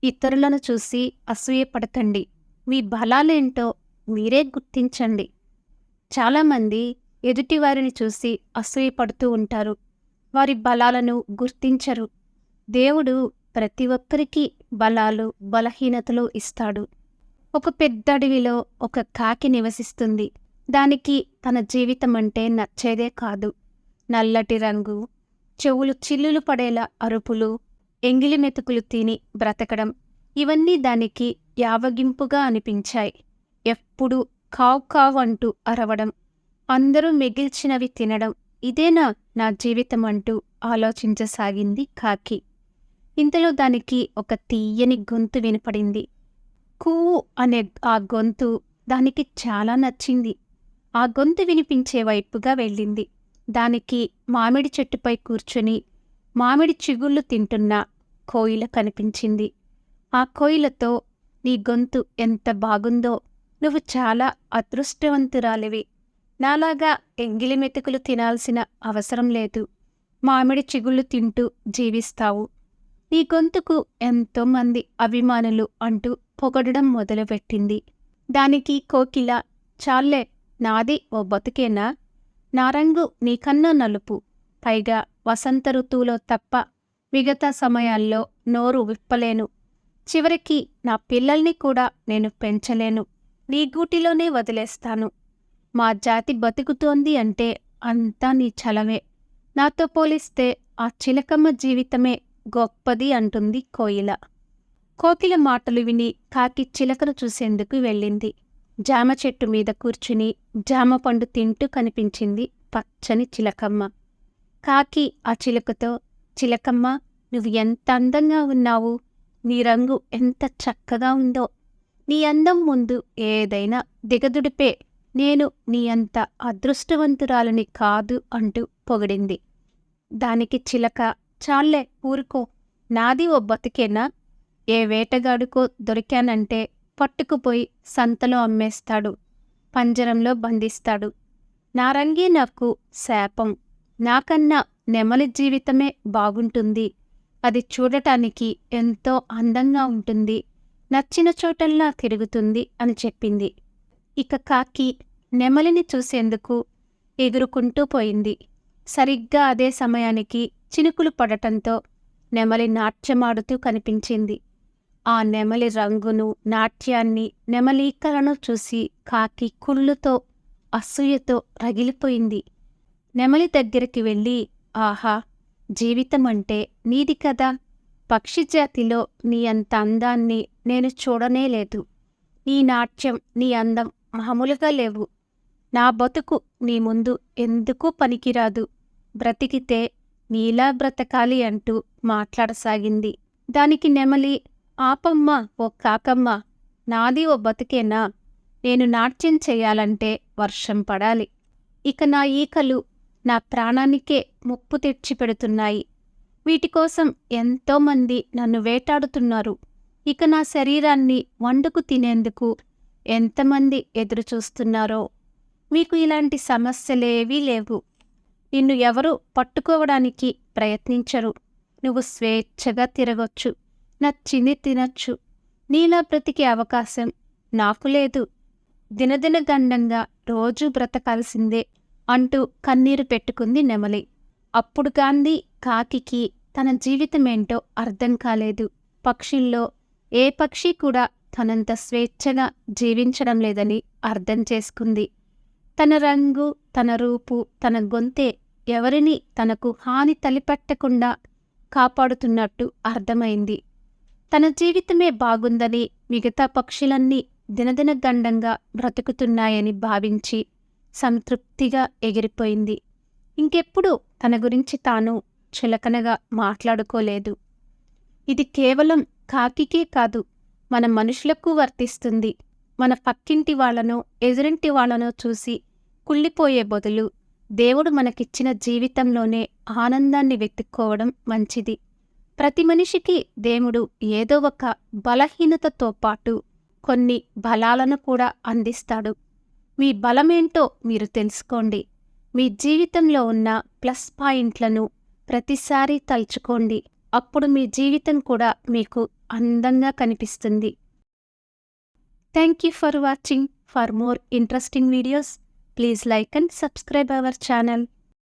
ఇతరులను చూసి అసూయపడకండి. మీ బలాలేంటో మీరే గుర్తించండి. చాలామంది ఎదుటివారిని చూసి అసూయపడుతూ ఉంటారు. వారి బలాలను గుర్తించరు. దేవుడు ప్రతి ఒక్కరికి బలాలు, బలహీనతలు ఇస్తాడు. ఒక పెద్ద అడవిలో ఒక కాకి నివసిస్తుంది. దానికి తన జీవితం అంటే నచ్చేదే కాదు. నల్లటి రంగు, చెవులు చిల్లులు పడేలా అరుపులు, ఎంగిలి మెతుకులు తిని బ్రతకడం, ఇవన్నీ దానికి యావగింపుగా అనిపించాయి. ఎప్పుడూ కావ్ కావ్ అంటూ అరవడం, అందరూ మిగిల్చినవి తినడం, ఇదేనా నా జీవితం అంటూ ఆలోచించసాగింది కాకి. ఇంతలో దానికి ఒక తీయని గొంతు వినపడింది. కూ అనే ఆ గొంతు దానికి చాలా నచ్చింది. ఆ గొంతు వినిపించే వైపుగా వెళ్ళింది. దానికి మామిడి చెట్టుపై కూర్చుని మామిడి చిగుళ్ళు తింటున్న కోయిల కనిపించింది. ఆ కోయిలతో, నీ గొంతు ఎంత బాగుందో, నువ్వు చాలా అదృష్టవంతురాలివి. నాలాగా ఎంగిలి మెతుకులు తినాల్సిన అవసరం లేదు. మామిడి చిగుళ్ళు తింటూ జీవిస్తావు. నీ గొంతుకు ఎంతోమంది అభిమానులు అంటూ పొగడడం మొదలుపెట్టింది. దానికి కోకిల, చాల్లే, నాది ఓ బతుకేనా? నా రంగు నీకన్నా నలుపు. పైగా వసంత ఋతువులో తప్ప మిగతా సమయాల్లో నోరు విప్పలేను. చివరికి నా పిల్లల్ని కూడా నేను పెంచలేను. నీ గూటిలోనే వదిలేస్తాను. మా జాతి బతుకుతోంది అంటే అంతా నీ చలవే. నాతో పోలిస్తే ఆ చిలకమ్మ జీవితమే గొప్పది అంటుంది కోయిల. కోకిల మాటలు విని కాకి చిలకను చూసేందుకు వెళ్ళింది. జామ చెట్టు మీద కూర్చుని జామ పండు తింటూ కనిపించింది పచ్చని చిలకమ్మ. కాకి ఆ చిలుకతో, చిలకమ్మ, నువ్వు ఎంత అందంగా ఉన్నావు. నీ రంగు ఎంత చక్కగా ఉందో. నీ అందం ముందు ఏదైనా దిగదుడిపే. నేను నీ అంత అదృష్టవంతురాలని కాదు అంటూ పొగిడింది. దానికి చిలక, చాల్లే, ఊరుకో, నాది ఓ బతికేనా? ఏ వేటగాడుకో దొరికానంటే పట్టుకుపోయి సంతలో అమ్మేస్తాడు, పంజరంలో బంధిస్తాడు. నా రంగే నాకు శాపం. నాకన్నా నెమలి జీవితమే బాగుంటుంది. అది చూడటానికి ఎంతో అందంగా ఉంటుంది. నచ్చిన చోటల్లా తిరుగుతుంది అని చెప్పింది. ఇక కాకి నెమలిని చూసేందుకు ఎగురుకుంటూ పోయింది. సరిగ్గా అదే సమయానికి చినుకులు పడటంతో నెమలి నాట్యమాడుతూ కనిపించింది. ఆ నెమలి రంగును, నాట్యాన్ని, నెమలీకలను చూసి కాకి కుళ్ళుతో, అసూయతో రగిలిపోయింది. నెమలి దగ్గరికి వెళ్ళి, ఆహా, జీవితమంటే నీది కదా. పక్షిజాతిలో నీ అంత అందాన్ని నేను చూడనేలేదు. నీ నాట్యం, నీ అందం మామూలుగా లేవు. నా బతుకు నీ ముందు ఎందుకూ పనికిరాదు. బ్రతికితే నీలా బ్రతకాలి అంటూ మాట్లాడసాగింది. దానికి నెమలి, ఆపమ్మా ఓ కాకమ్మ, నాది ఓ బతుకేనా? నేను నాట్యం చెయ్యాలంటే వర్షం పడాలి. ఇక నా ఈకలు నా ప్రాణానికే ముప్పు తెచ్చిపెడుతున్నాయి. వీటికోసం ఎంతోమంది నన్ను వేటాడుతున్నారు. ఇక నా శరీరాన్ని వండుకు తినేందుకు ఎంతమంది ఎదురుచూస్తున్నారో. మీకు ఇలాంటి సమస్యలేవీ లేవు. నిన్ను ఎవరూ పట్టుకోవడానికి ప్రయత్నించరు. నువ్వు స్వేచ్ఛగా తిరగొచ్చు, నచ్చింది తినచ్చు. నీలా బ్రతికే అవకాశం నాకు లేదు. దినదిన గండంగా రోజూ బ్రతకాల్సిందే అంటూ కన్నీరు పెట్టుకుంది నెమలి. అప్పుడు గాంధీ కాకికి తన జీవితమేంటో అర్థం కాలేదు. పక్షుల్లో ఏ పక్షి కూడా తనంత స్వేచ్ఛగా జీవించడం లేదని అర్థం చేసుకుంది. తన రంగు, తన రూపు, తన గొంతే ఎవరినీ తనకు హాని తలిపెట్టకుండా కాపాడుతున్నట్టు అర్థమైంది. తన జీవితమే బాగుందని, మిగతా పక్షులన్నీ దినదిన గండంగా బ్రతుకుతున్నాయని భావించి సంతృప్తిగా ఎగిరిపోయింది. ఇంకెప్పుడు తన గురించి తాను చులకనగా మాట్లాడుకోలేదు. ఇది కేవలం కాకికే కాదు, మన మనుషులకు వర్తిస్తుంది. మన పక్కింటి వాళ్ళనో ఎదురింటి వాళ్ళనో చూసి కుళ్ళిపోయే బదులు దేవుడు మనకిచ్చిన జీవితంలోనే ఆనందాన్ని వెతుక్కోవడం మంచిది. ప్రతి మనిషికి దేవుడు ఏదో ఒక బలహీనతతో పాటు కొన్ని బలాలను కూడా అందిస్తాడు. మీ బలమేంటో మీరు తెలుసుకోండి. మీ జీవితంలో ఉన్న ప్లస్ పాయింట్లను ప్రతిసారి తలుచుకోండి. అప్పుడు మీ జీవితం కూడా మీకు అందంగా కనిపిస్తుంది. Thank you for watching. For more interesting videos, please like and subscribe our channel.